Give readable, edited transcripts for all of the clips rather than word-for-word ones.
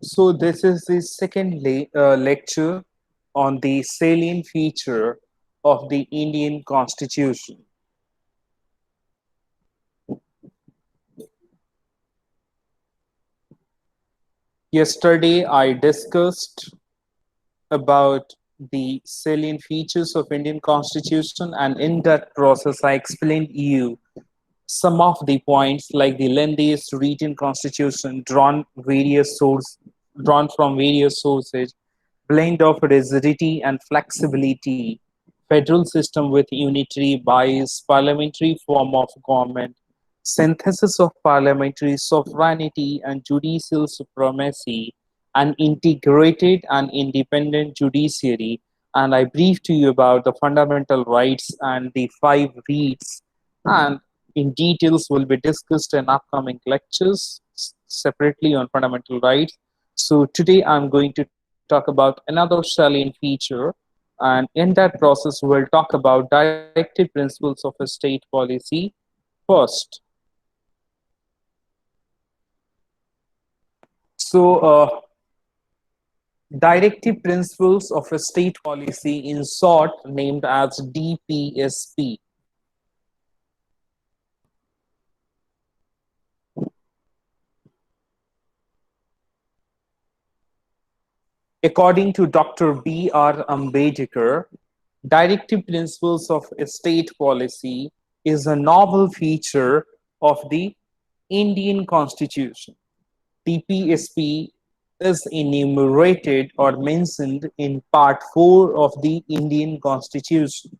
So this is the second lecture on the salient feature of the Indian Constitution. Yesterday, I discussed about the salient features of Indian Constitution, and in that process, I explained you some of the points like the lengthiest written constitution drawn from various sources, blend of rigidity and flexibility, federal system with unitary bias, parliamentary form of government, synthesis of parliamentary sovereignty and judicial supremacy, an integrated and independent judiciary. And I briefed to you about the fundamental rights and the five reads, and in details will be discussed in upcoming lectures separately on fundamental rights. So today I'm going to talk about another salient feature, and in that process we'll talk about directive principles of a state policy first. So directive principles of a state policy, in short named as DPSP. According to Dr. B.R. Ambedkar, directive principles of state policy is a novel feature of the Indian Constitution. DPSP is enumerated or mentioned in Part 4 of the Indian Constitution,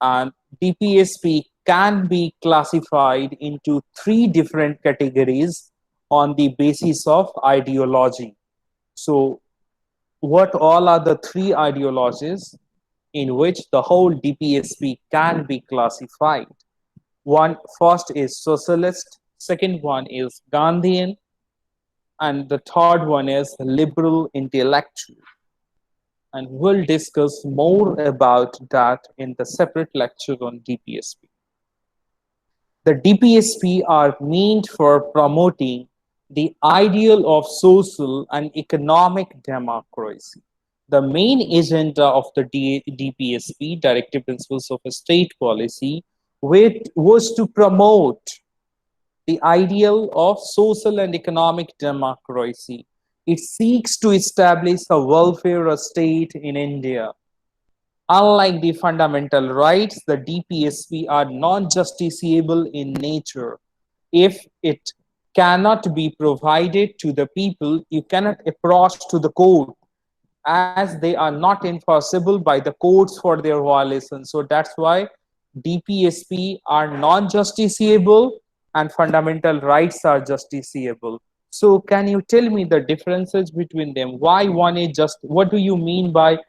and DPSP can be classified into three different categories on the basis of ideology. So, what all are the three ideologies in which the whole DPSP can be classified? One first is socialist, second one is Gandhian, and the third one is liberal intellectual. And we'll discuss more about that in the separate lecture on DPSP. The DPSP are meant for promoting the ideal of social and economic democracy. The main agenda of the DPSP, Directive Principles of a State Policy, was to promote the ideal of social and economic democracy. It seeks to establish a welfare state in India. Unlike the fundamental rights, the DPSP are non-justiciable in nature. If it cannot be provided to the people, you cannot approach to the court, as they are not enforceable by the courts for their violation. So that's why DPSP are non-justiciable and fundamental rights are justiciable. So can you tell me the differences between them? Why one is just, what do you mean by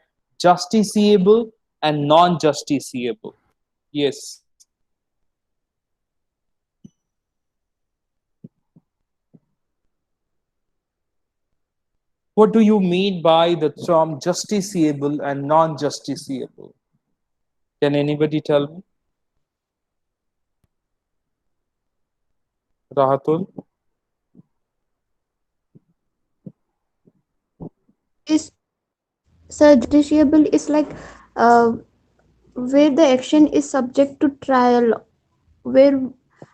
justiciable and non-justiciable? Yes. What do you mean by the term justiciable and non-justiciable? Can anybody tell me? Rahatul? Is sir, justiciable is like uh, where the action is subject to trial, where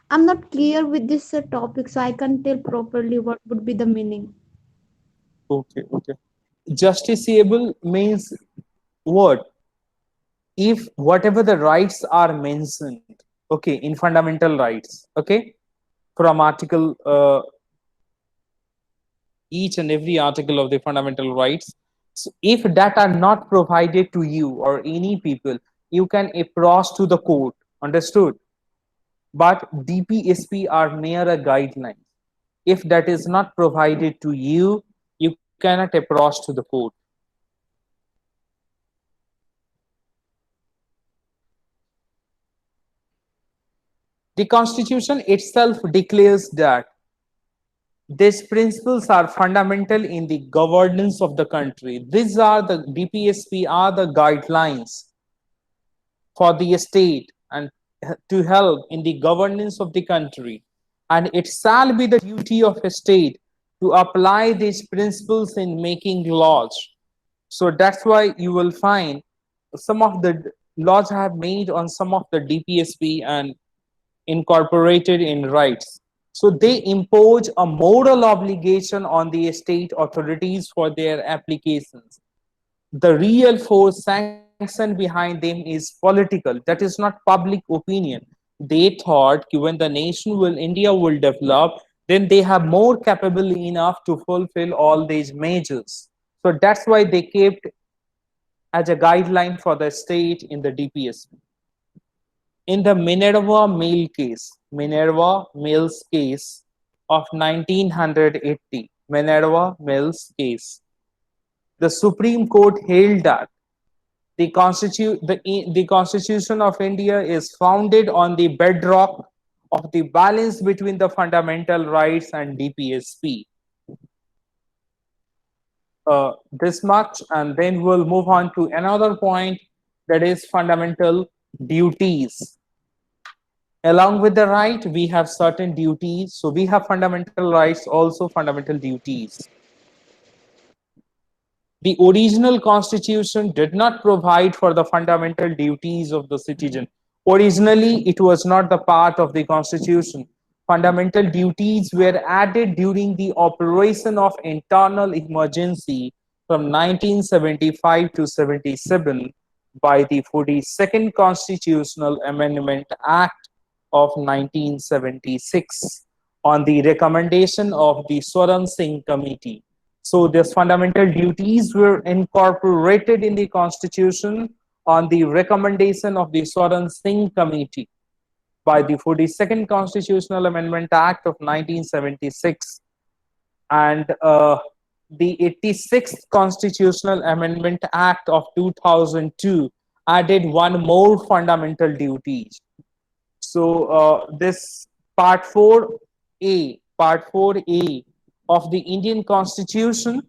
I'm not clear with this topic, so I can't tell properly what would be the meaning. Okay, okay. Justiciable means what? If whatever the rights are mentioned, okay, in fundamental rights, okay, from article each and every article of the fundamental rights, so if that are not provided to you or any people, you can approach to the court, understood? But DPSP are mere a guideline. If that is not provided to you, you cannot approach to the court. The Constitution itself declares that these principles are fundamental in the governance of the country. These are the DPSP are the guidelines for the state and to help in the governance of the country. And it shall be the duty of a state to apply these principles in making laws. So that's why you will find some of the laws have made on some of the DPSP and incorporated in rights. So they impose a moral obligation on the state authorities for their applications. The real force sanction behind them is political. That is not public opinion. They thought when the nation will India will develop, then they have more capable enough to fulfill all these measures. So that's why they kept as a guideline for the state in the DPSP. In the Minerva Mills case of 1980, Minerva Mills case, the Supreme Court held that the Constitution of India is founded on the bedrock of the balance between the fundamental rights and DPSP. This much, and then we'll move on to another point, that is fundamental duties. Along with the right, we have certain duties. So we have fundamental rights, also fundamental duties. The original constitution did not provide for the fundamental duties of the citizen. Originally, it was not the part of the constitution. Fundamental duties were added during the operation of internal emergency from 1975 to 77 by the 42nd Constitutional Amendment Act of 1976 on the recommendation of the Swaran Singh Committee. So these fundamental duties were incorporated in the Constitution on the recommendation of the Swaran Singh Committee by the 42nd Constitutional Amendment Act of 1976 and the 86th Constitutional Amendment Act of 2002 added one more fundamental duties. So this Part 4A of the Indian Constitution,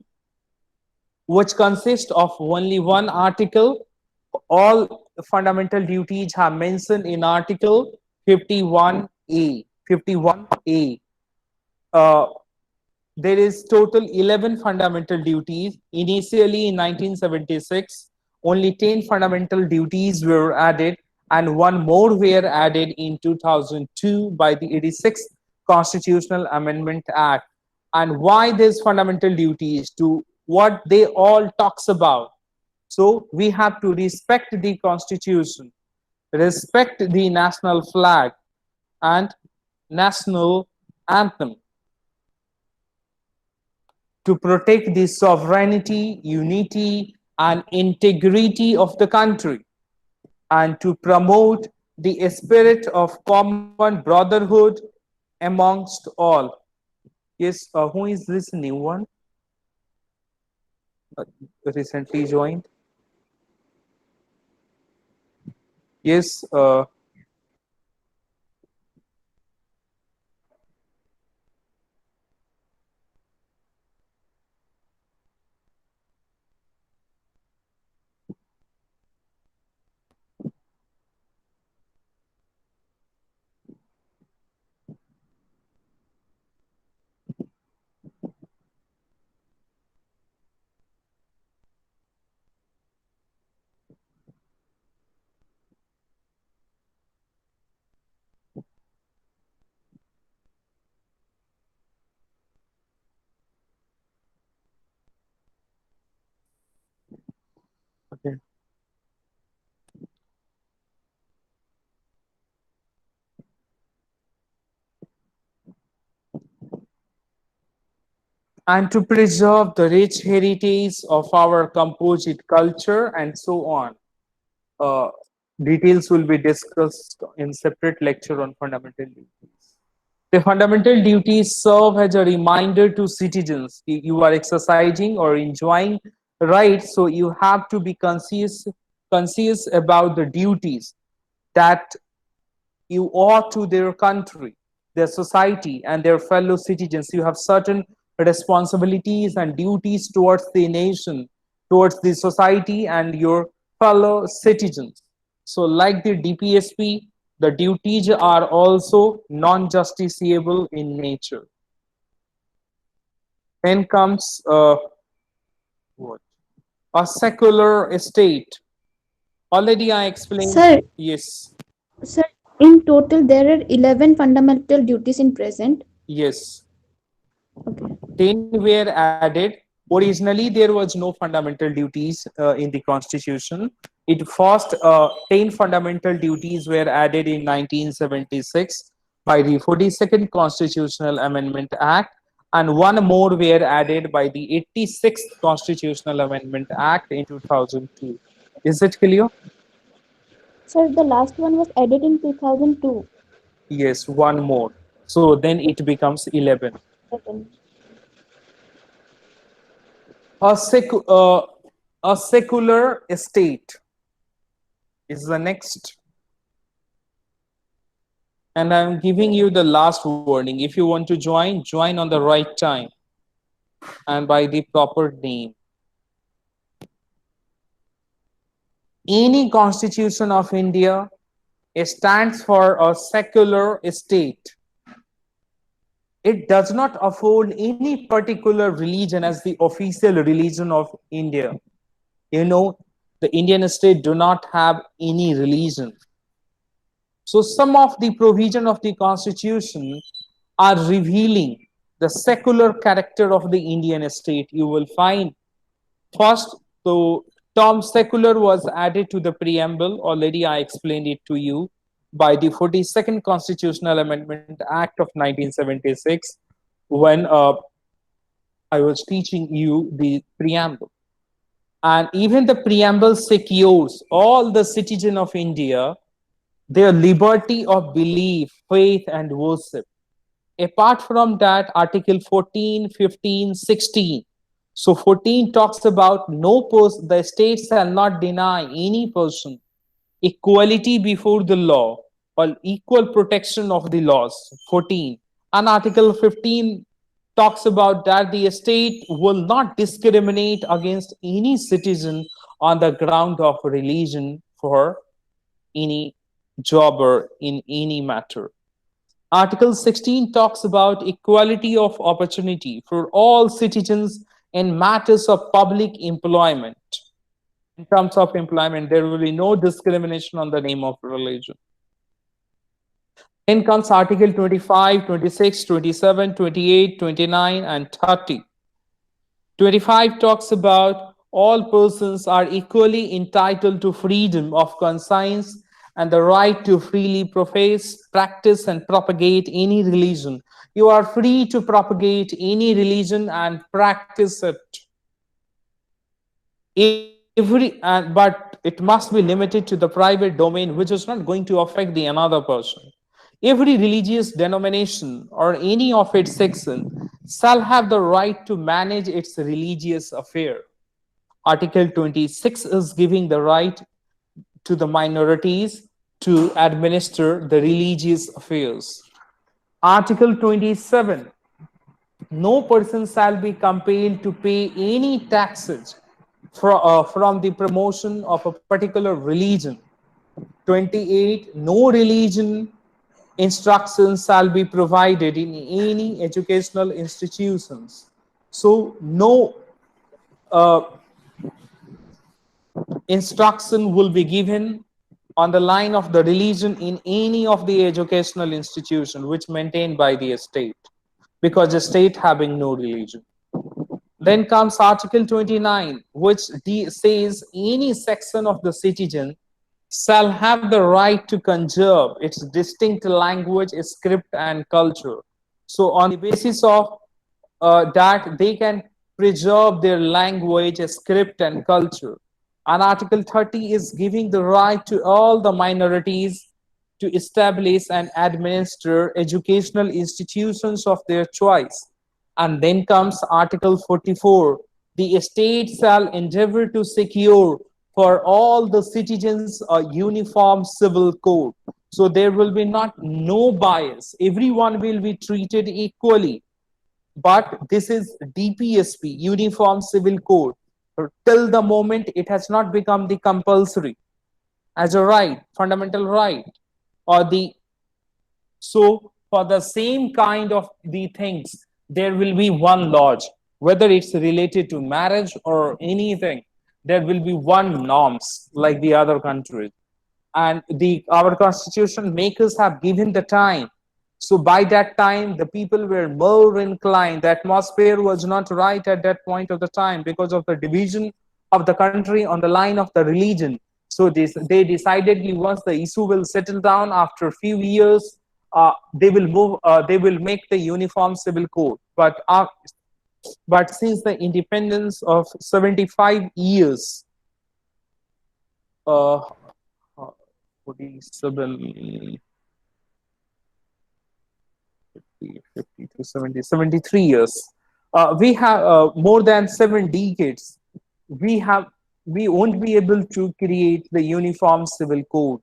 which consists of only one article. All fundamental duties are mentioned in Article 51A. 51A. Uh, there is total 11 fundamental duties. Initially in 1976, only 10 fundamental duties were added, and one more were added in 2002 by the 86th Constitutional Amendment Act. And why these fundamental duties? To what they all talks about. So we have to respect the Constitution, respect the national flag and national anthem, to protect the sovereignty, unity, and integrity of the country, and to promote the spirit of common brotherhood amongst all. Yes, who is this new one? Uh, Recently joined. Yes, okay. And to preserve the rich heritage of our composite culture and so on. Uh, Details will be discussed in separate lecture on fundamental duties. The fundamental duties serve as a reminder to citizens you are exercising or enjoying rights, so you have to be conscious about the duties that you owe to their country, their society, and their fellow citizens. You have certain responsibilities and duties towards the nation, towards the society, and your fellow citizens. So, like the DPSP, the duties are also non justiciable in nature. Then comes what? A secular state. Already I explained. Sir, Yes, sir, in total there are 11 fundamental duties in present. yes. Okay. 10 were added. Originally, there was no fundamental duties in the Constitution. It first 10 fundamental duties were added in 1976 by the 42nd Constitutional Amendment Act, and one more were added by the 86th Constitutional Amendment Act in 2002. Is it clear? Sir, the last one was added in 2002. Yes, one more. So then it becomes 11. Seven. A, a secular state is the next, and I'm giving you the last warning. If you want to join, join on the right time and by the proper name. Any constitution of India stands for a secular state. It does not afford any particular religion as the official religion of India. You know, the Indian state do not have any religion. So some of the provision of the constitution are revealing the secular character of the Indian state. You will find first, the term secular was added to the preamble. Already I explained it to you by the 42nd Constitutional Amendment Act of 1976 when I was teaching you the preamble. And even the preamble secures all the citizens of India their liberty of belief, faith, and worship. Apart from that, Article 14, 15, 16. So 14 talks about no person, the state shall not deny any person equality before the law or equal protection of the laws. 14. And Article 15 talks about that the state will not discriminate against any citizen on the ground of religion for any job or in any matter. Article 16 talks about equality of opportunity for all citizens in matters of public employment. In terms of employment, there will be no discrimination on the name of religion. Then comes Article 25, 26, 27, 28, 29, and 30. 25 talks about all persons are equally entitled to freedom of conscience and the right to freely profess, practice, and propagate any religion. You are free to propagate any religion and practice it. But it must be limited to the private domain, which is not going to affect the another person. Every religious denomination or any of its section shall have the right to manage its religious affair. Article 26 is giving the right to the minorities to administer the religious affairs. Article 27, no person shall be compelled to pay any taxes from the promotion of a particular religion. 28, no religion instructions shall be provided in any educational institutions. So no uh, instruction will be given on the line of the religion in any of the educational institution which maintained by the state, because the state having no religion. Then comes Article 29, which says any section of the citizen shall have the right to conserve its distinct language, script, and culture. So, on the basis of that, they can preserve their language, script, and culture. And Article 30 is giving the right to all the minorities to establish and administer educational institutions of their choice. And then comes Article 44. The state shall endeavor to secure for all the citizens a uniform civil code. So there will be not no bias. Everyone will be treated equally. But this is DPSP, Uniform Civil Code. Till the moment it has not become the compulsory as a right, fundamental right, or the so for the same kind of the things, there will be one lodge. whether it's related to marriage or anything. There will be one norms like the other countries, and the our constitution makers have given the time. So by that time the people were more inclined, the atmosphere was not right at that point of the time because of the division of the country on the line of the religion. So they decidedly, once the issue will settle down after a few years, they will make the uniform civil code. But since the independence of 75 years, uh, 47, 50 to 70, 73 years. We have more than 7 decades. We have we won't be able to create the uniform civil code.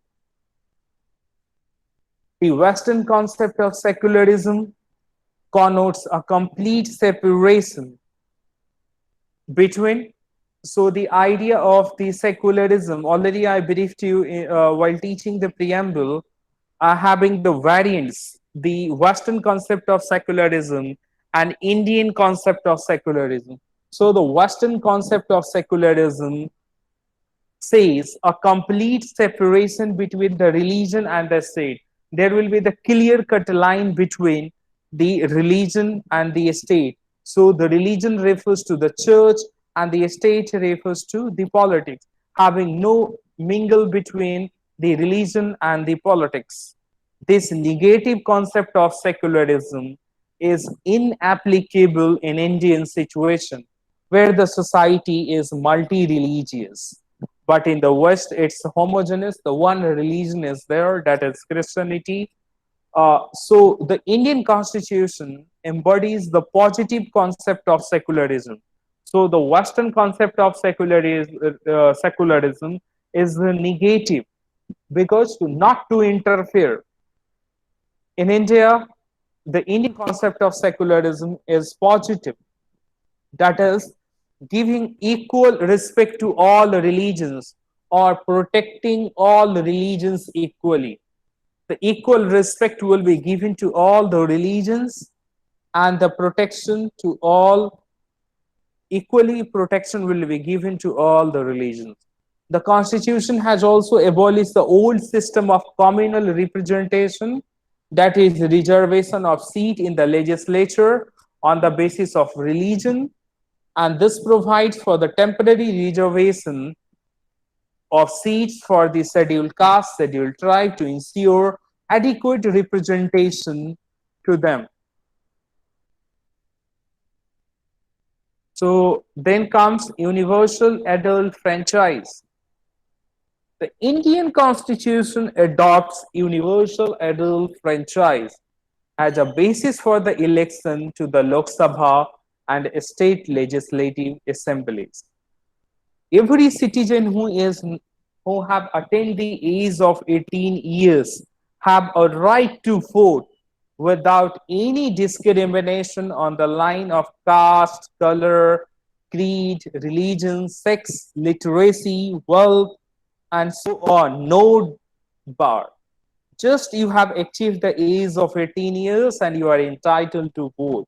The Western concept of secularism connotes a complete separation between. So the idea of the secularism, already I briefed you while teaching the preamble, are having the variants, the Western concept of secularism and Indian concept of secularism. So the Western concept of secularism says a complete separation between the religion and the state. There will be the clear cut line between the religion and the state. So the religion refers to the church and the state refers to the politics, having no mingle between the religion and the politics. This negative concept of secularism is inapplicable in Indian situation where the society is multi-religious. But in the West, it's homogeneous. The one religion is there, that is Christianity. So the Indian Constitution embodies the positive concept of secularism. So the Western concept of secularism is the negative, because not to interfere. In India, the Indian concept of secularism is positive, that is, giving equal respect to all religions or protecting all religions equally. The equal respect will be given to all the religions, and the protection to all, equally protection will be given to all the religions. The constitution has also abolished the old system of communal representation, that is reservation of seat in the legislature on the basis of religion, and this provides for the temporary reservation of seats for the scheduled caste, scheduled tribe to ensure adequate representation to them. So then comes universal adult franchise. The Indian Constitution adopts universal adult franchise as a basis for the election to the Lok Sabha and state legislative assemblies. Every citizen who have attained the age of 18 years have a right to vote without any discrimination on the line of caste, color, creed, religion, sex, literacy, wealth, and so on. No bar. Just you have achieved the age of 18 years and you are entitled to vote.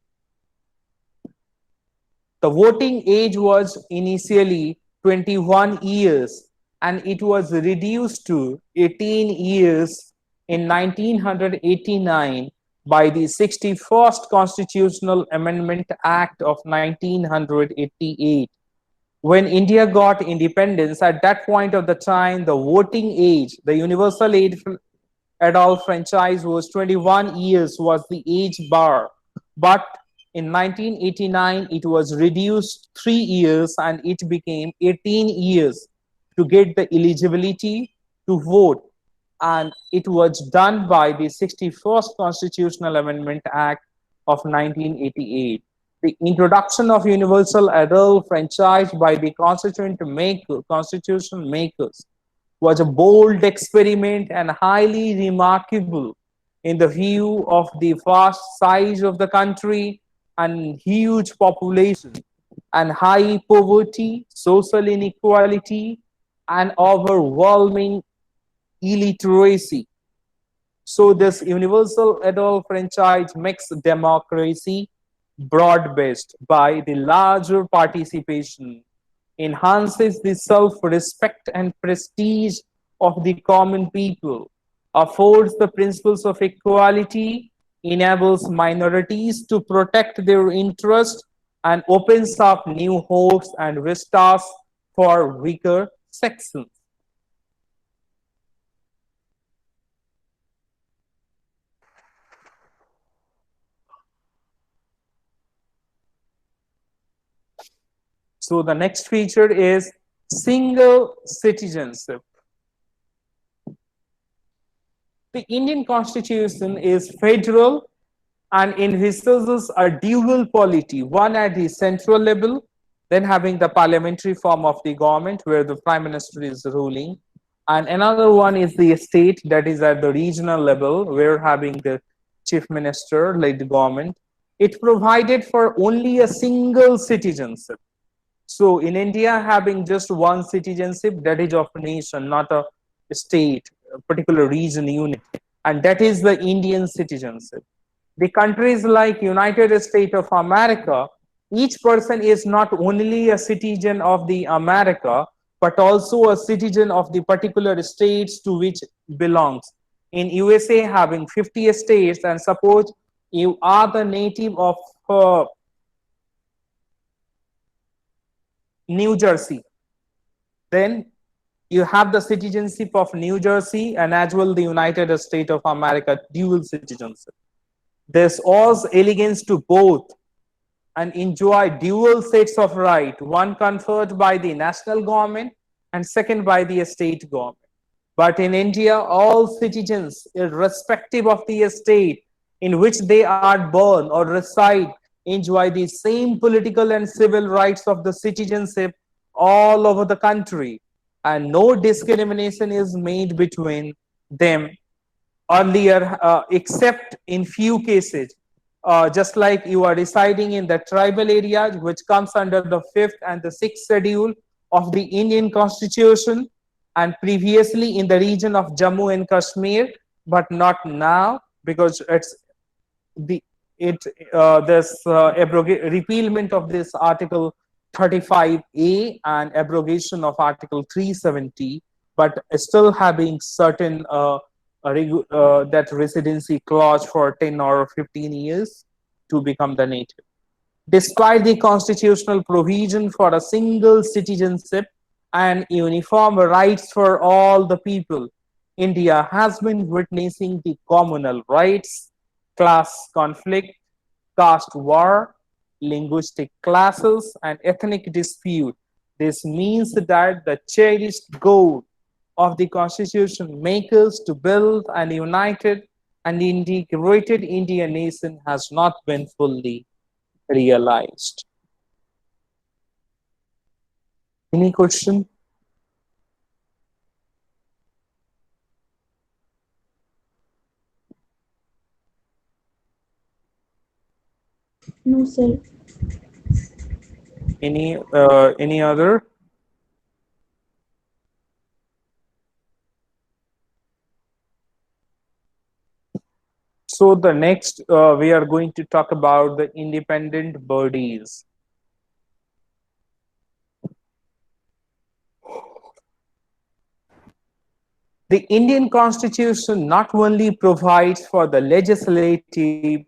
The voting age was initially 21 years and it was reduced to 18 years in 1989 by the 61st Constitutional Amendment Act of 1988. When India got independence, at that point of the time, the voting age, the universal age adult franchise was 21 years was the age bar. But in 1989, it was reduced 3 years and it became 18 years to get the eligibility to vote. And it was done by the 61st Constitutional Amendment Act of 1988. The introduction of universal adult franchise by the constitution makers was a bold experiment and highly remarkable in the view of the vast size of the country and huge population and high poverty, social inequality, and overwhelming illiteracy. So this universal adult franchise makes democracy broad based by the larger participation, enhances the self respect and prestige of the common people, affords the principles of equality, enables minorities to protect their interests, and opens up new hopes and vistas for weaker sections. So the next feature is single citizenship. The Indian Constitution is federal and envisages a dual polity, one at the central level, then having the parliamentary form of the government where the prime minister is ruling, and another one is the state that is at the regional level where having the chief minister like the government. It provided for only a single citizenship. So in India, having just one citizenship, that is of a nation, not a state, a particular region unit, and that is the Indian citizenship. The countries like United States of America, each person is not only a citizen of the America, but also a citizen of the particular states to which belongs. In USA, having 50 states, and suppose you are the native of New Jersey, then you have the citizenship of New Jersey and as well the United States of America dual citizenship. This owes allegiance to both and enjoy dual sets of right, one conferred by the national government and second by the state government. But in India, all citizens, irrespective of the state in which they are born or reside, enjoy the same political and civil rights of the citizenship all over the country, and no discrimination is made between them earlier, except in few cases. Just like you are residing in the tribal areas, which comes under the fifth and the sixth schedule of the Indian Constitution, and previously in the region of Jammu and Kashmir, but not now because it's the it this repealment of this article 35A and abrogation of article 370, but still having certain that residency clause for 10 or 15 years to become the native. Despite the constitutional provision for a single citizenship and uniform rights for all the people, India has been witnessing the communal rights, class conflict, caste war, linguistic clashes, and ethnic dispute. This means that the cherished goal of the constitution makers to build an united and integrated Indian nation has not been fully realized. Any question? No, sir. Any other? So the next we are going to talk about the independent bodies. The Indian Constitution not only provides for the legislative,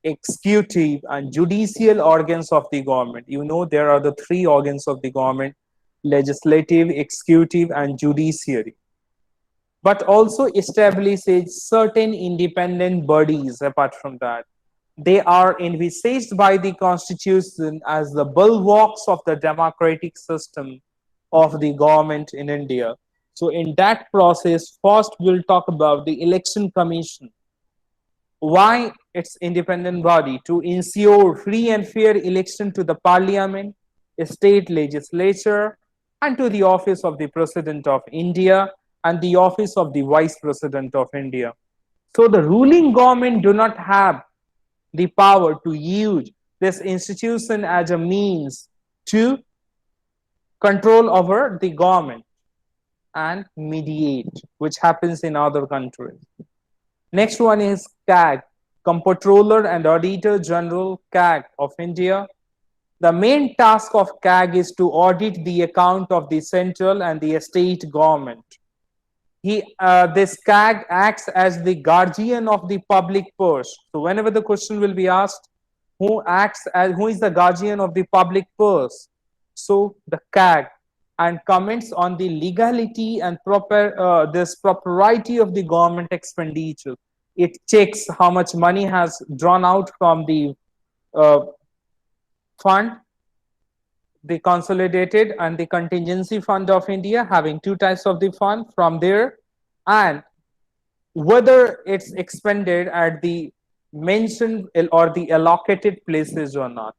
executive, and judicial organs of the government. You know, there are the three organs of the government: legislative, executive, and judiciary. But also establishes certain independent bodies apart from that. They are envisaged by the Constitution as the bulwarks of the democratic system of the government in India. So, in that process, first we'll talk about the Election Commission. Why its independent body? To ensure free and fair election to the parliament, state legislature, and to the office of the President of India and the office of the Vice President of India. So the ruling government do not have the power to use this institution as a means to control over the government and mediate, which happens in other countries. Next one is CAG. Comptroller and Auditor General CAG of India. The main task of CAG is to audit the account of the central and the state government. This CAG acts as the guardian of the public purse. So whenever the question will be asked, who is the guardian of the public purse? So the CAG, and comments on the legality and this propriety of the government expenditure. It checks how much money has drawn out from the uh, fund, the consolidated and the contingency fund of India, having two types of the fund from there, and whether it's expended at the mentioned or the allocated places or not.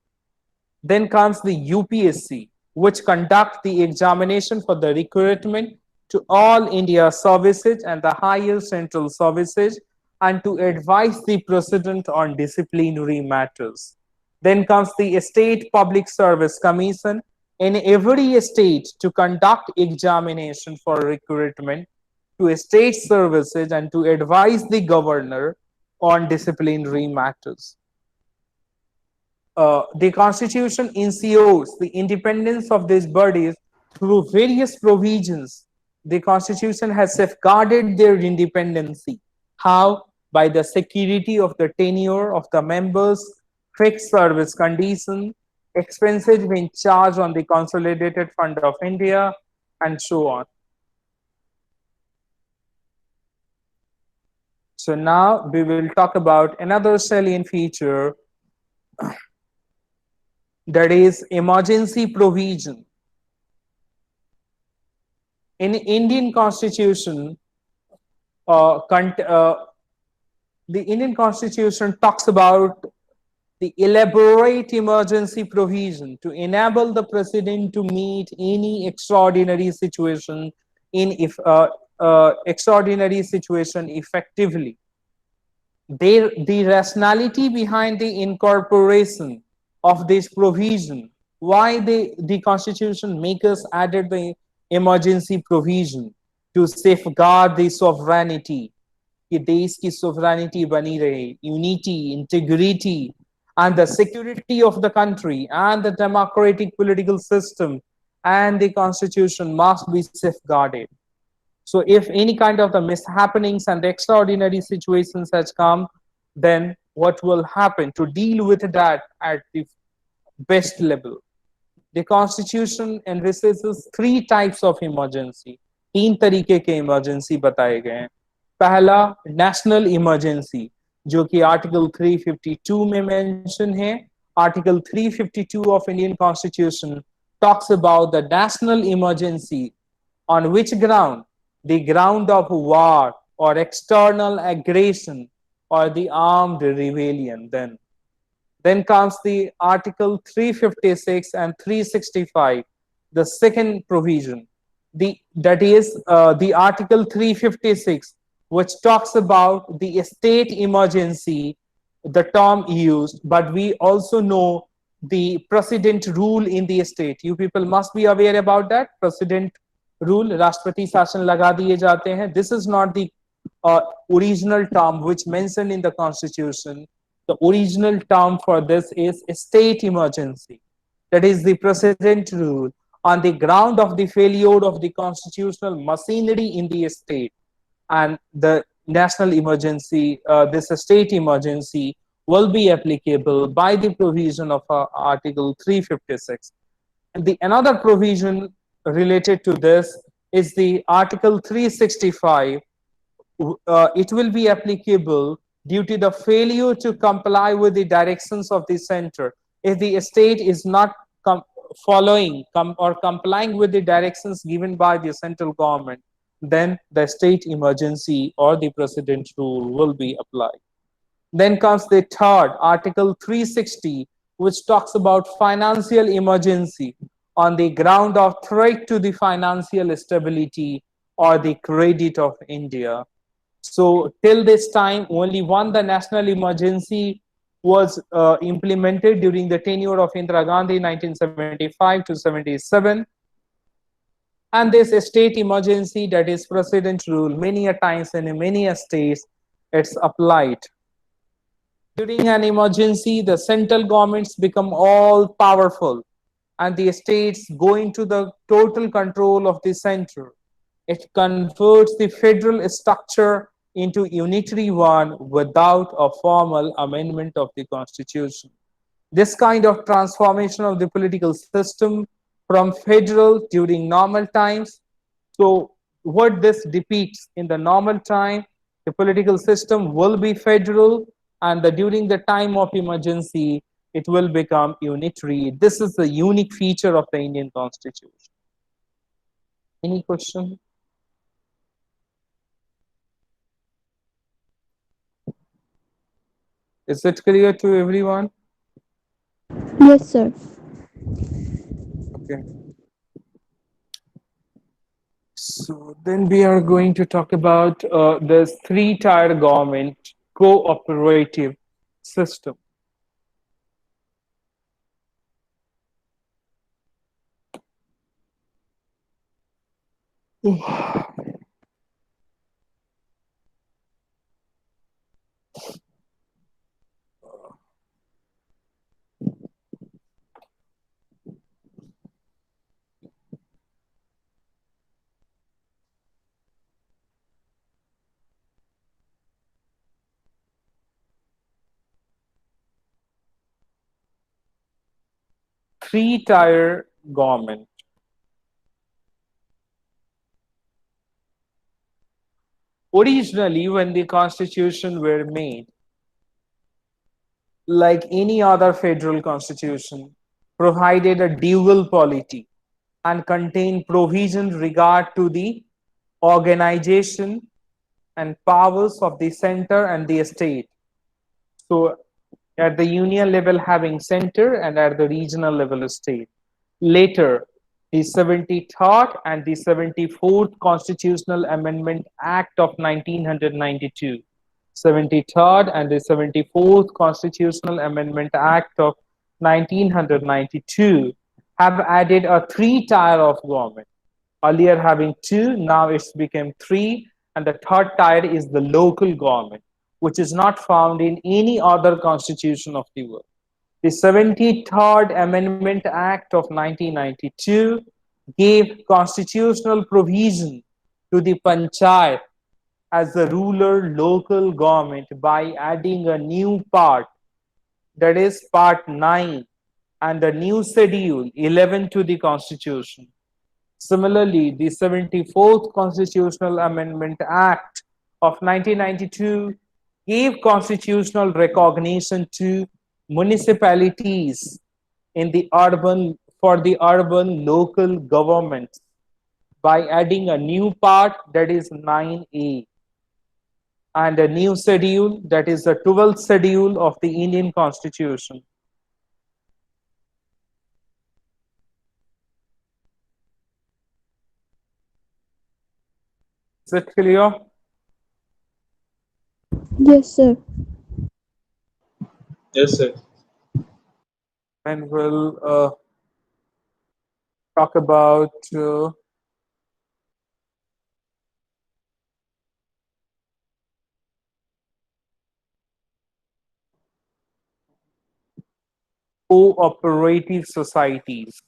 Then comes the UPSC, which conduct the examination for the recruitment to all India services and the higher central services, and to advise the president on disciplinary matters. Then comes the State Public Service Commission in every state to conduct examination for recruitment to state services and to advise the governor on disciplinary matters. The Constitution ensures the independence of these bodies through various provisions. The Constitution has safeguarded their independency. How? By the security of the tenure of the members, fixed service condition, expenses being charged on the Consolidated Fund of India, and so on. So now we will talk about another salient feature, that is emergency provision. In Indian Constitution, uh, the Indian Constitution talks about the elaborate emergency provision to enable the president to meet any extraordinary situation extraordinary situation effectively. The rationality behind the incorporation of this provision, why the Constitution makers added the emergency provision to safeguard the sovereignty, कि देश की sovereignty बनी रहे, unity, integrity, and the security of the country and the democratic political system and the constitution must be safeguarded. So if any kind of the mishappenings and the extraordinary situations has come, then what will happen to deal with that at the best level? The constitution envisages three types of emergency. तीन तरीके के emergency बताए गए हैं. पहला national emergency, जो कि article 352 में मेंशन है. Article 352 of Indian constitution talks about the national emergency, on which ground? The ground of war or external aggression or the armed rebellion. Then comes the Article 356 and 365, the second provision. That is the Article 356, which talks about the state emergency, the term used, but we also know the precedent rule in the state. You people must be aware about that. Precedent rule, राष्ट्रपति शासन लगा दिए जाते हैं. This is not the original term which mentioned in the constitution. The original term for this is state emergency. That is the precedent rule on the ground of the failure of the constitutional machinery in the state, and the national emergency, this state emergency will be applicable by the provision of Article 356. And the another provision related to this is the Article 365. It will be applicable due to the failure to comply with the directions of the center. If the state is not following or complying with the directions given by the central government, then the state emergency or the precedent rule will be applied. Then comes the third, Article 360, which talks about financial emergency on the ground of threat to the financial stability or the credit of India. So till this time, only the national emergency was implemented during the tenure of Indira Gandhi, 1975 to 77. And this state emergency, that is precedent rule, many a times and in many a states, it's applied. During an emergency, the central governments become all powerful and the states go into the total control of the center. It converts the federal structure into unitary one without a formal amendment of the constitution. This kind of transformation of the political system from federal during normal times. So, what this depicts in the normal time, the political system will be federal, and during the time of emergency, it will become unitary. This is the unique feature of the Indian Constitution. Any question? Is it clear to everyone? Yes, sir. Okay. So then we are going to talk about this three-tier government cooperative system. Three-tier government. Originally, when the constitution were made, like any other federal constitution, provided a dual polity and contained provision regard to the organization and powers of the center and the state. So at the union level having center and at the regional level state. Later, the 73rd and the 74th Constitutional Amendment Act of 1992, 73rd and the 74th Constitutional Amendment Act of 1992 have added a three-tier of government. Earlier having two, now it's become three, and the third tier is the local government, which is not found in any other constitution of the world. The 73rd Amendment Act of 1992 gave constitutional provision to the panchayat as the ruler local government by adding a new part, that is part 9, and the new schedule 11 to the constitution. Similarly, the 74th Constitutional Amendment Act of 1992 gave constitutional recognition to municipalities in the urban for the urban local governments by adding a new part, that is 9A, and a new schedule, that is the 12th schedule of the Indian Constitution. Is it clear? Yes, sir. Yes, sir. And we'll talk about cooperative societies.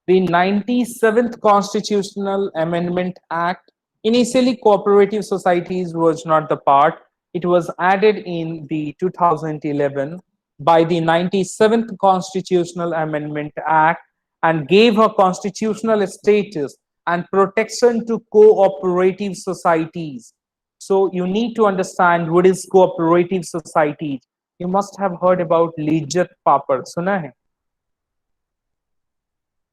The 97th Constitutional Amendment Act, initially cooperative societies was not the part. It was added in the 2011 by the 97th Constitutional Amendment Act and gave a constitutional status and protection to cooperative societies. So you need to understand what is cooperative societies. You must have heard about Lijjat Papad, सुना है?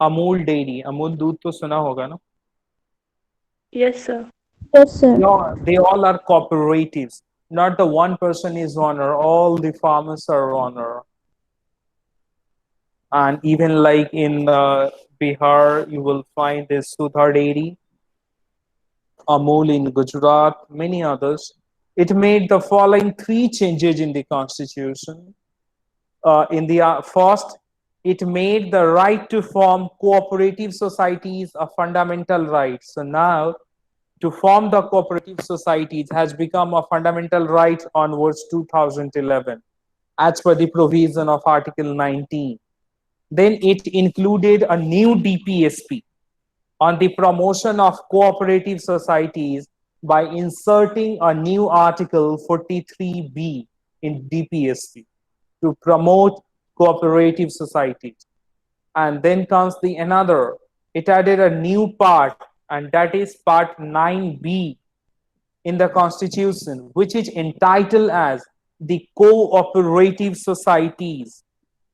Amul dairy, Amul दूध तो सुना होगा ना? Yes, sir. Yes, sir. They all are cooperatives. Not the one person is owner. All the farmers are owner. And even like in Bihar, you will find this Sudha Dairy, Amul in Gujarat, many others. It made the following three changes in the constitution. In the first, it made the right to form cooperative societies a fundamental right. So now to form the cooperative societies has become a fundamental right onwards 2011 as per the provision of Article 19. Then it included a new DPSP on the promotion of cooperative societies by inserting a new Article 43B in DPSP to promote cooperative societies. And then comes the another. It added a new part, and that is Part 9B in the Constitution, which is entitled as the Cooperative Societies,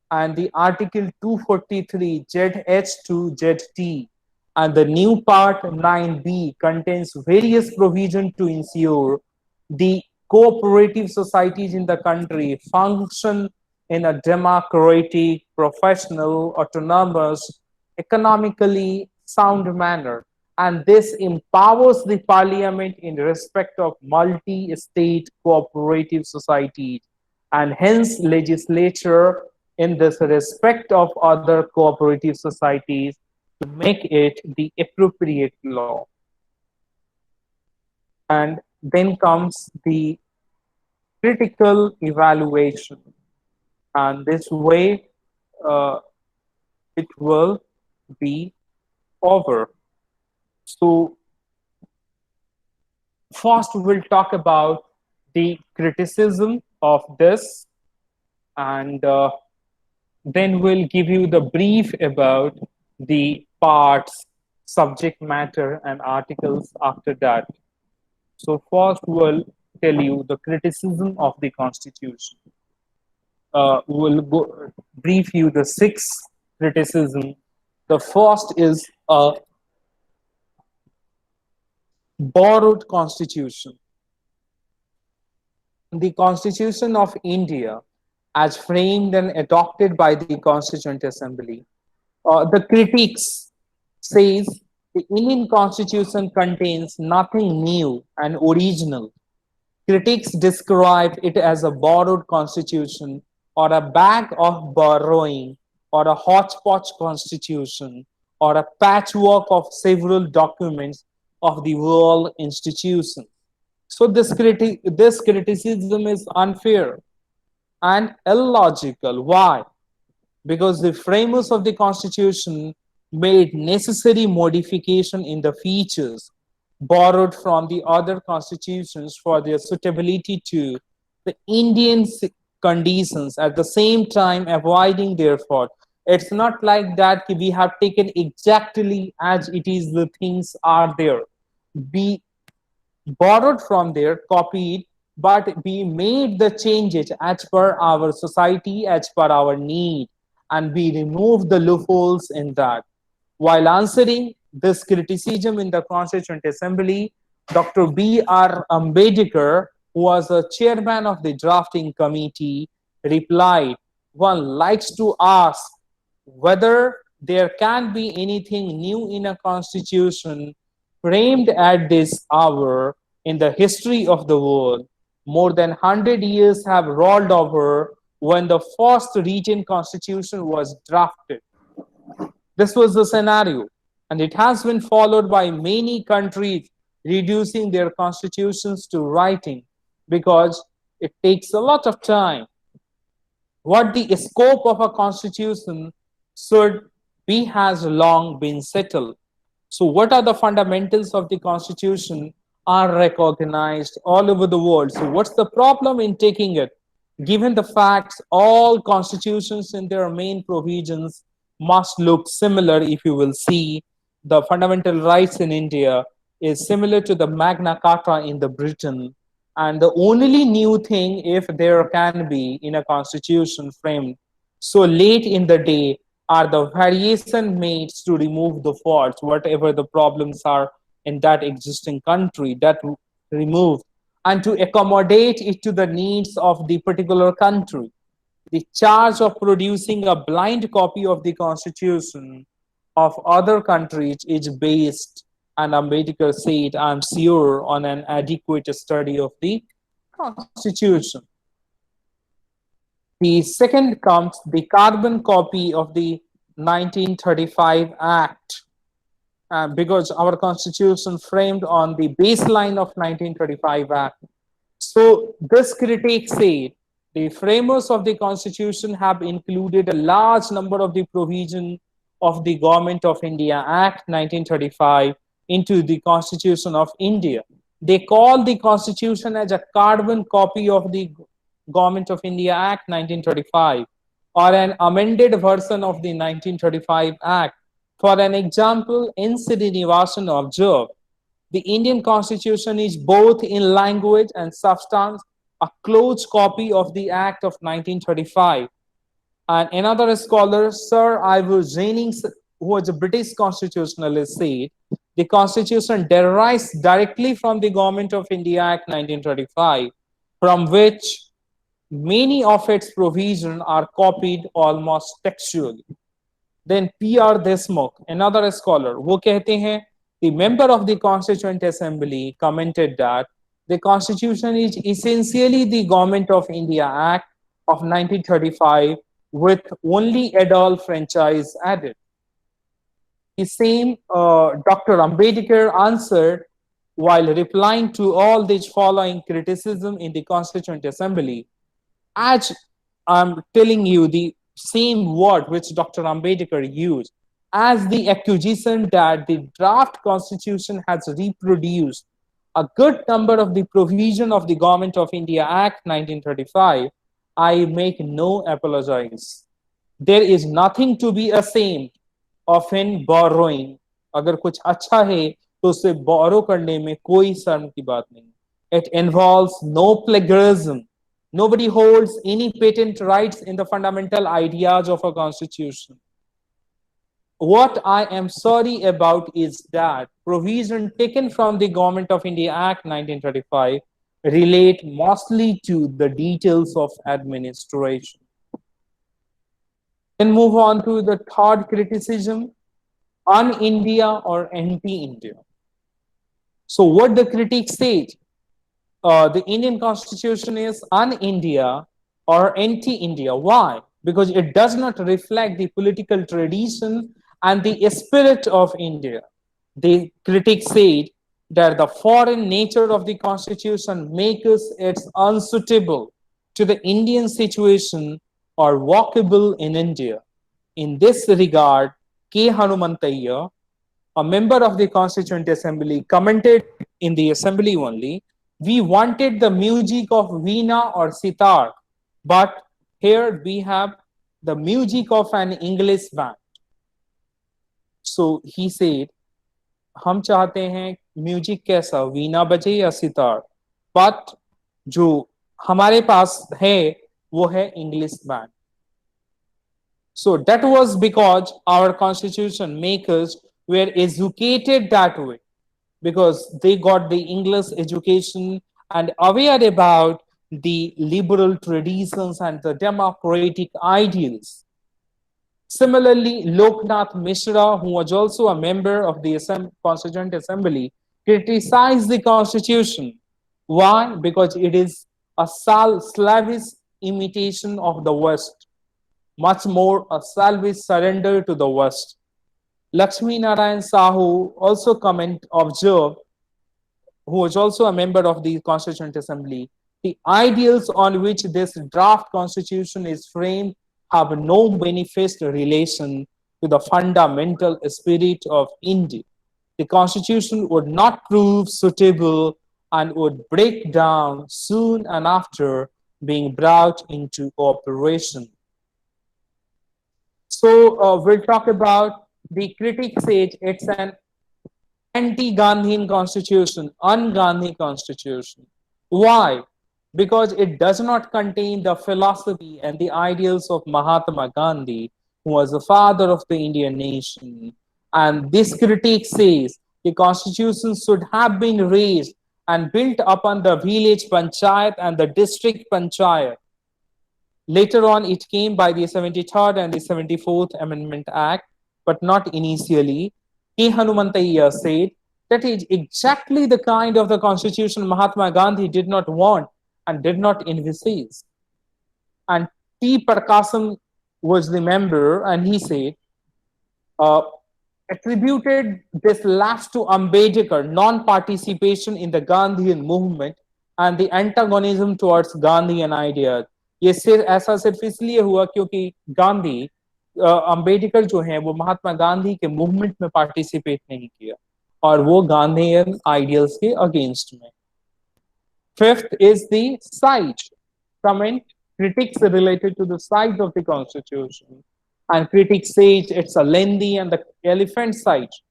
and the Article 243 ZH2ZT. And the new Part 9B contains various provisions to ensure the cooperative societies in the country function in a democratic, professional, autonomous, economically sound manner. And this empowers the parliament in respect of multi-state cooperative societies, and hence legislature in this respect of other cooperative societies to make it the appropriate law. And then comes the critical evaluation, and this way uh, it will be over. So first we'll talk about the criticism of this, and then we'll give you the brief about the parts, subject matter, and articles after that. So first we'll tell you the criticism of the Constitution. We'll brief you the six criticism. The first is a borrowed constitution. The Constitution of India, as framed and adopted by the Constituent Assembly, the critics says the Indian Constitution contains nothing new and original. Critics describe it as a borrowed constitution, or a bag of borrowing, or a hodgepodge constitution, or a patchwork of several documents of the world institutions. So this criticism is unfair and illogical. Why? Because the framers of the Constitution made necessary modification in the features borrowed from the other constitutions for their suitability to the Indian conditions, at the same time avoiding their fault. It's not like that we have taken exactly as it is, the things are there. We borrowed from there, copied, but we made the changes as per our society, as per our need, and we removed the loopholes in that. While answering this criticism in the Constituent Assembly, Dr. B.R. Ambedkar, who was the chairman of the drafting committee, replied, "One likes to ask whether there can be anything new in a constitution framed at this hour in the history of the world. More than 100 years have rolled over when the first written constitution was drafted. This was the scenario, and it has been followed by many countries reducing their constitutions to writing because it takes a lot of time. What the scope of a constitution should be has long been settled. So, what are the fundamentals of the Constitution are recognized all over the world. So, what's the problem in taking it? Given the facts, all constitutions in their main provisions must look similar. If you will see, the fundamental rights in India is similar to the Magna Carta in the Britain. And the only new thing, if there can be in a constitution framed so late in the day, are the variation made to remove the faults, whatever the problems are in that existing country, that removed, and to accommodate it to the needs of the particular country. The charge of producing a blind copy of the constitution of other countries is based, and Ambedkar said, I'm sure, on an adequate study of the constitution. The second comes the carbon copy of the 1935 Act. because our constitution framed on the baseline of 1935 Act. So this critique said the framers of the constitution have included a large number of the provision of the Government of India Act 1935 into the Constitution of India. They call the constitution as a carbon copy of the Government of India Act 1935 or an amended version of the 1935 Act. For an example, N. Srinivasan observed the Indian constitution is both in language and substance a close copy of the Act of 1935. And another scholar, Sir Ivor Jennings, who was a British constitutionalist, said the constitution derives directly from the Government of India Act 1935, from which many of its provisions are copied almost textually. Then P.R. Desmukh, another scholar, वो कहते हैं the member of the Constituent Assembly commented that the Constitution is essentially the Government of India Act of 1935 with only adult franchise added. The same Dr. Ambedkar answered while replying to all these following criticism in the Constituent Assembly. As I'm telling you, the same word which Dr. Ambedkar used, as the accusation that the draft constitution has reproduced a good number of the provision of the Government of India Act 1935, I make no apologies. There is nothing to be ashamed of in borrowing. अगर कुछ अच्छा है तो उसे borrow करने में कोई शर्म की बात नहीं. It involves no plagiarism. Nobody holds any patent rights in the fundamental ideas of a constitution. What I am sorry about is that provision taken from the Government of India Act 1935 relate mostly to the details of administration. Then move on to the third criticism, un-India or anti-India. So what the critics say, the Indian constitution is un-India or anti-India. Why? Because it does not reflect the political tradition and the spirit of India. The critics said that the foreign nature of the constitution makes it unsuitable to the Indian situation or workable in India. In this regard, K. Hanumantaiah, a member of the Constituent Assembly, commented in the assembly only, we wanted the music of Veena or sitar, but here we have the music of an English band. So he said, हम चाहते हैं music कैसा, वीणा बजे या sitar, but जो हमारे पास है वो है English band. So that was because our constitution makers were educated that way, because they got the English education and aware about the liberal traditions and the democratic ideals. Similarly, Loknath Mishra, who was also a member of the Constituent Assembly, criticized the constitution. Why? Because it is a Slavish imitation of the West, much more a Slavish surrender to the West. Lakshmi Narayan Sahu also observed, who was also a member of the Constituent Assembly, the ideals on which this draft constitution is framed have no manifest relation to the fundamental spirit of India. The constitution would not prove suitable and would break down soon and after being brought into operation. So we'll talk about the critics say it's an anti-Gandhian constitution, un-Gandhi constitution. Why? Because it does not contain the philosophy and the ideals of Mahatma Gandhi, who was the father of the Indian nation. And this critique says the constitution should have been raised and built upon the village panchayat and the district panchayat. Later on, it came by the 73rd and the 74th Amendment Act, but not initially. K. Hanumantaiah said that is exactly the kind of the constitution Mahatma Gandhi did not want and did not envisage. And T. Prakasam was the member, and he said, attributed this lapse to Ambedkar, non-participation in the Gandhian movement and the antagonism towards Gandhian ideas. ये सिर्फ ऐसा सिर्फ इसलिए हुआ क्योंकि गांधी अंबेडकर जो हैं वो महात्मा गांधी के मूवमेंट में पार्टिसिपेट नहीं किया और वो गांधीयन आइडियल्स के अगेंस्ट में. Fifth is the size. Comment critics related to the size of the constitution. And critics say it's a lengthy and the elephant size.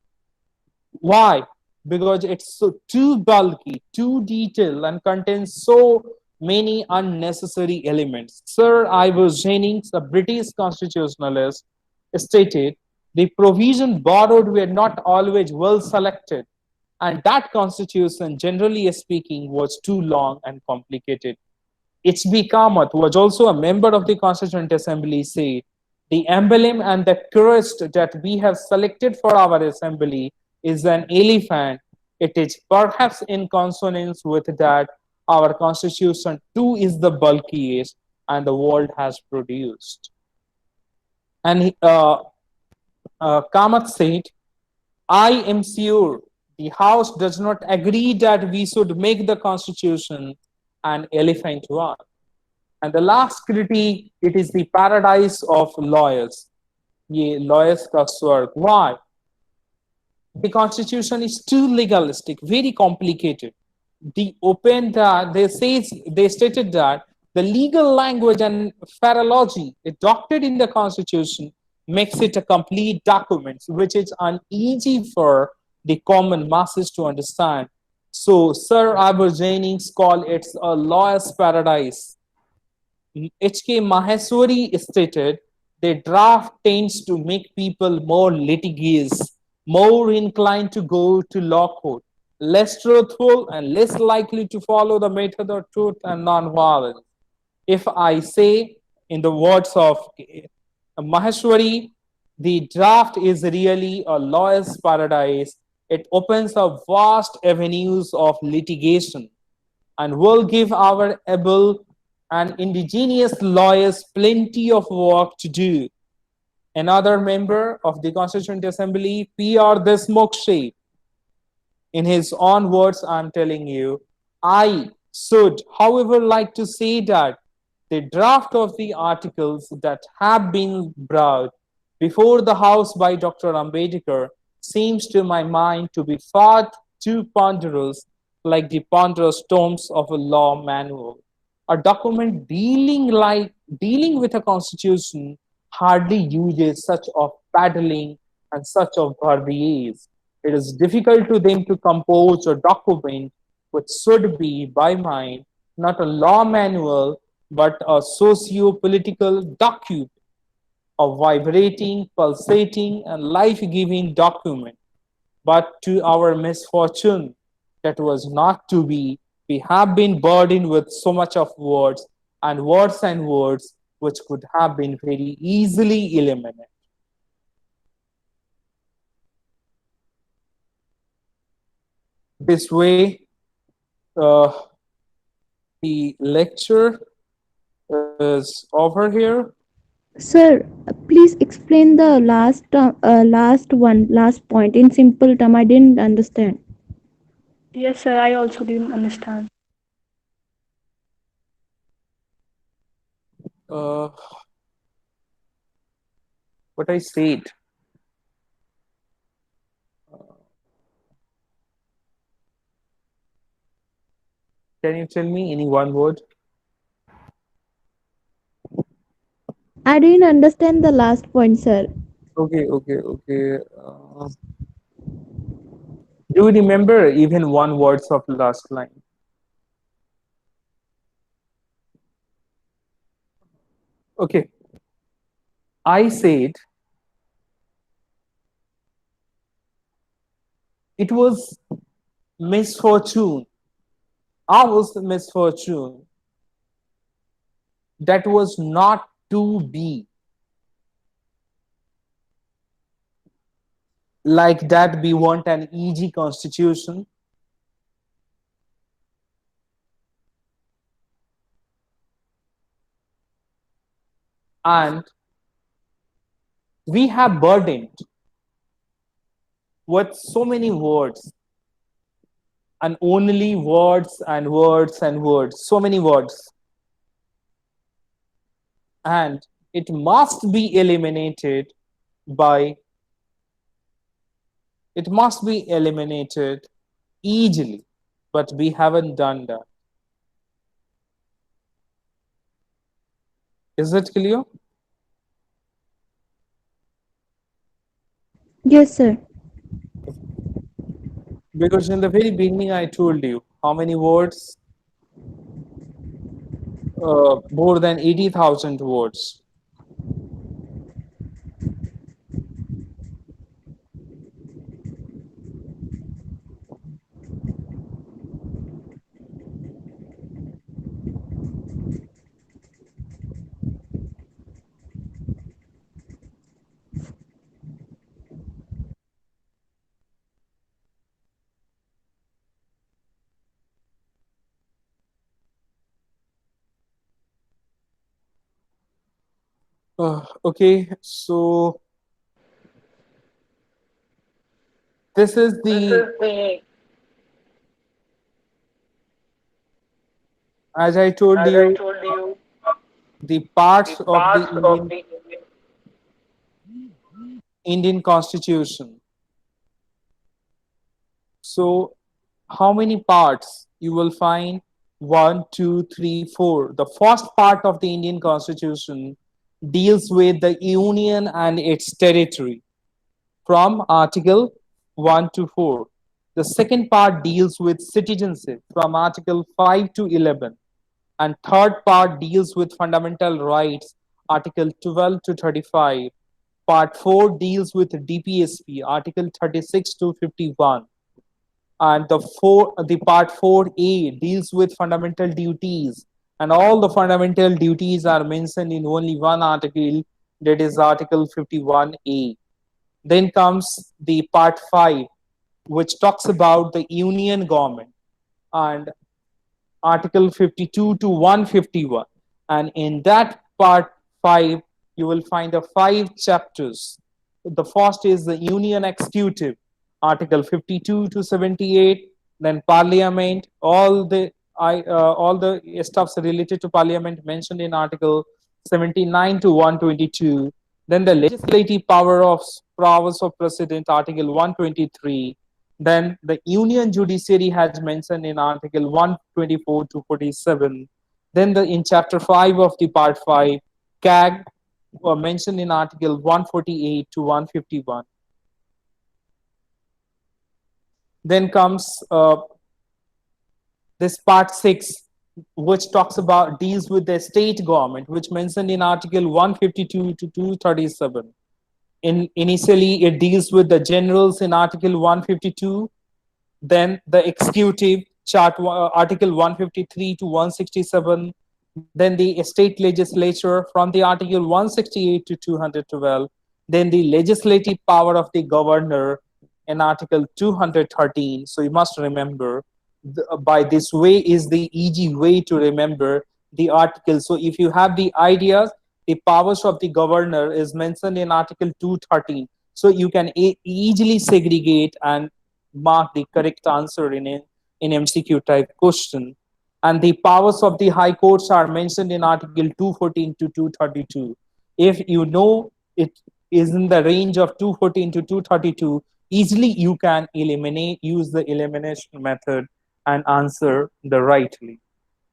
Why? Because it's so too bulky, too detailed, and contains so many unnecessary elements. Sir Ivor Jennings, a British constitutionalist, stated the provisions borrowed were not always well selected, and that constitution, generally speaking, was too long and complicated. H.B. Kamath was also a member of the Constituent Assembly, said, the emblem and the crest that we have selected for our assembly is an elephant. It is perhaps in consonance with that our constitution too is the bulkiest and the world has produced. And Kamath said, I am sure the House does not agree that we should make the Constitution an elephant one. And the last critique, it is the paradise of lawyers. ये lawyers का स्वर्ग. Why? The Constitution is too legalistic, very complicated. They stated that the legal language and phraseology adopted in the Constitution makes it a complete document, which is uneasy for the common masses to understand. So, Sir Ivor Jennings called it a lawyer's paradise. H.K. Maheshwari stated the draft tends to make people more litigious, more inclined to go to law court, less truthful, and less likely to follow the method of truth and nonviolence. If I say, in the words of Maheshwari, the draft is really a lawyer's paradise. It opens up vast avenues of litigation and will give our able and indigenous lawyers plenty of work to do. Another member of the Constituent Assembly, P.R. Desmokshe, in his own words, I'm telling you, I should, however, like to say that the draft of the articles that have been brought before the House by Dr. Ambedkar seems to my mind to be far too ponderous, like the ponderous tomes of a law manual. A document dealing with a constitution hardly uses such of paddling and such of verbiage. It is difficult to them to compose a document which should be, by mine, not a law manual, but a socio-political document, a vibrating, pulsating, and life-giving document. But to our misfortune, that was not to be. We have been burdened with so much of words and words which could have been very easily eliminated. This way, uh, the lecture is over here. Sir, please explain the last point in simple term. I didn't understand. Yes, sir. I also didn't understand. Uh, what I said. Can you tell me any one word? I didn't understand the last point, sir. Okay. Do you remember even one words of last line? Okay. I said it was misfortune. Our misfortune that was not to be like that. We want an easy constitution, and we have burdened with so many words, and only words and words and words, so many words, and it must be eliminated by it must be eliminated easily, but we haven't done that. Is it clear? Yes, sir. Because in the very beginning, I told you how many words? More than 80,000 words. Okay, so this is This the, is the, as I told as I you, told you, the parts the of the parts of the Indian. Indian Constitution. So, how many parts you will find? One, two, three, four. The first part of the Indian Constitution deals with the Union and its territory from Article 1 to 4. The second part deals with citizenship from Article 5 to 11. And third part deals with fundamental rights, Article 12 to 35. Part 4 deals with DPSP, Article 36 to 51. And the part 4A deals with fundamental duties, and all the fundamental duties are mentioned in only one article, that is Article 51A. Then comes the part 5, which talks about the union government, and Article 52 to 151. And in that part 5, you will find the five chapters. The first is the Union Executive, Article 52 to 78, then Parliament, all the stuffs related to Parliament mentioned in Article 79 to 122, then the legislative powers of President, Article 123, then the Union Judiciary has mentioned in Article 124 to 47. Then in Chapter 5 of the Part 5, CAG were mentioned in Article 148 to 151. Then comes this Part 6, which talks about deals with the state government, which mentioned in Article 152 to 237. Initially, it deals with the generals in Article 152, then the executive article 153 to 167, then the state legislature from the article 168 to 212, then the legislative power of the governor in article 213. So you must remember, by this way is the easy way to remember the article. So if you have the ideas, the powers of the governor is mentioned in article 213, so you can easily segregate and mark the correct answer in MCQ type question. And the powers of the high courts are mentioned in Article 214 to 232. If you know it is in the range of 214 to 232, easily you can use the elimination method and answer the rightly.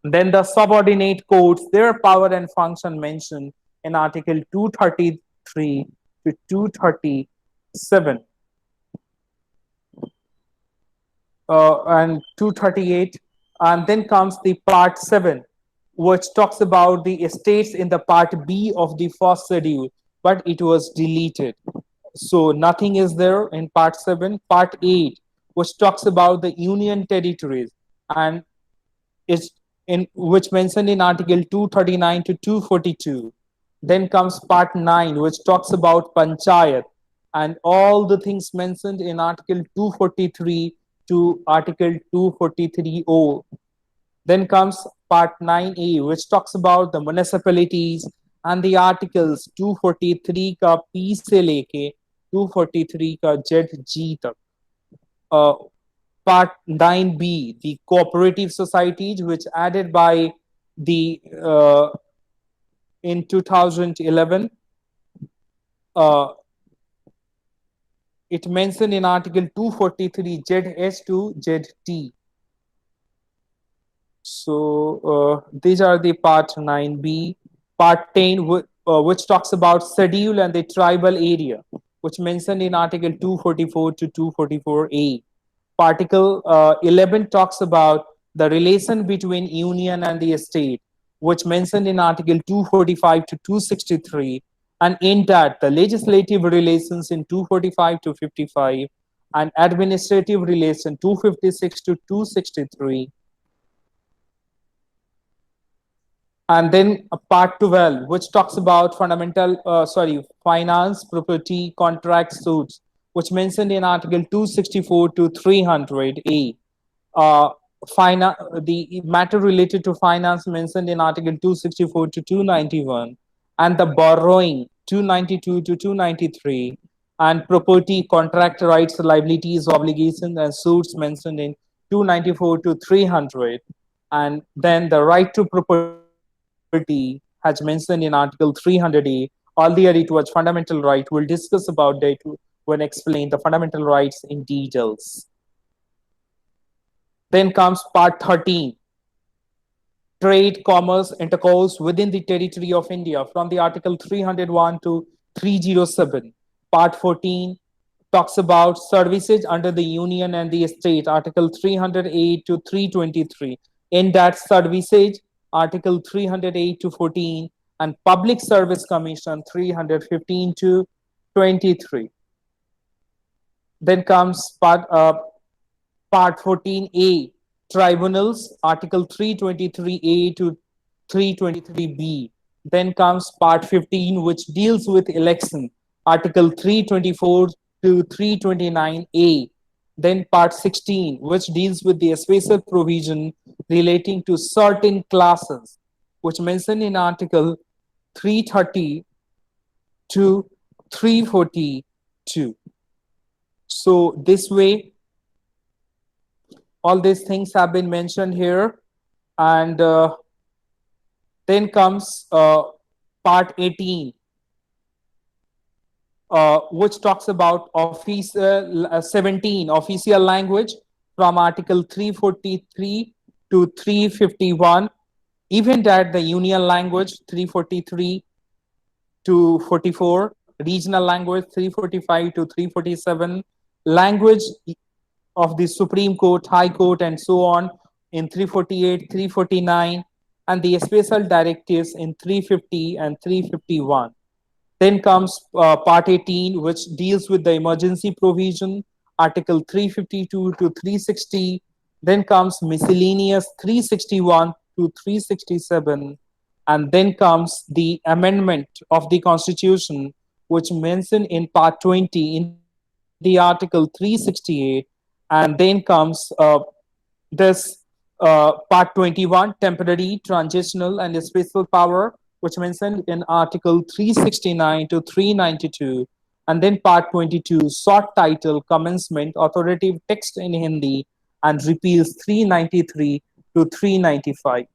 Then the subordinate courts, their power and function mentioned in Article 233 to 237. And 238. And then comes the part 7, which talks about the estates in the part B of the first schedule, but it was deleted. So nothing is there in part 7. Part 8, which talks about the union territories, and is in which mentioned in article 239 to 242. Then comes part 9, which talks about panchayat and all the things mentioned in article 243 to article 243O. Then comes part 9A, which talks about the municipalities and the articles 243 का P से लेके 243 का ZG तक. uh, Part 9b, the cooperative societies, which added by the in 2011. Uh, it mentioned in Article 243 ZS to ZT. So these are the Part 9b. Part 10, which talks about schedule and the tribal area, which mentioned in Article 244 to 244A. Particle 11 talks about the relation between union and the state, which mentioned in Article 245 to 263, and in that the legislative relations in 245 to 55, and administrative relation 256 to 263. And then part 12, which talks about finance, property, contract suits, which mentioned in Article 264 to 300A. uh, the matter related to finance mentioned in Article 264 to 291, and the borrowing 292 to 293, and property, contract rights, liabilities, obligations, and suits mentioned in 294 to 300, and then the right to property has mentioned in Article 300A. Earlier, it was fundamental right. We'll discuss about that when explain the fundamental rights in details. Then comes part 13, trade, commerce, intercourse within the territory of India from the Article 301 to 307. Part 14 talks about services under the union and the state, Article 308 to 323. In that services, Article 308 to 14, and Public Service Commission 315 to 23. Then comes Part 14A, Tribunals, Article 323A to 323B. Then comes Part 15, which deals with election, Article 324 to 329A. Then Part 16, which deals with the special provision relating to certain classes, which mentioned in Article 330 to 342. So this way, all these things have been mentioned here. And then comes part 18, which talks about 17 official language from Article 343 to 351. Even that the union language 343 to 44, regional language 345 to 347, language of the Supreme Court, High Court, and so on in 348, 349, and the special directives in 350 and 351. Then comes Part 18, which deals with the emergency provision, Article 352 to 360. Then comes miscellaneous 361 to 367. And then comes the amendment of the Constitution, which mentioned in Part 20 in the Article 368. And then comes this Part 21, temporary, transitional, and special power, which mentioned in Article 369 to 392. And then Part 22, short title, commencement, authoritative text in Hindi, and repeals 393 to 395.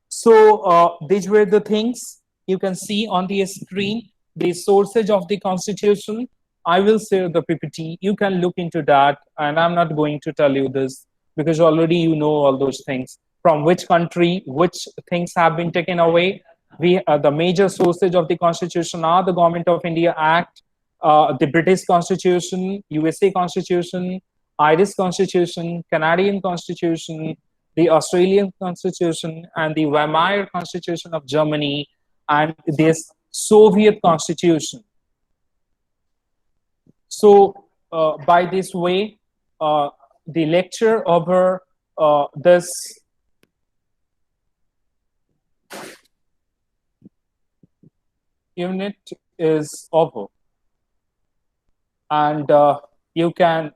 So these were the things you can see on the screen. The sources of the Constitution. I will share the PPT. You can look into that, and I'm not going to tell you this because already you know all those things. From which country, which things have been taken away. The major sources of the Constitution are the Government of India Act, the British Constitution, USA Constitution, Irish Constitution, Canadian Constitution, the Australian Constitution, and the Weimar Constitution of Germany, and this Soviet Constitution. So, by this way, the lecture over this unit is over, and you can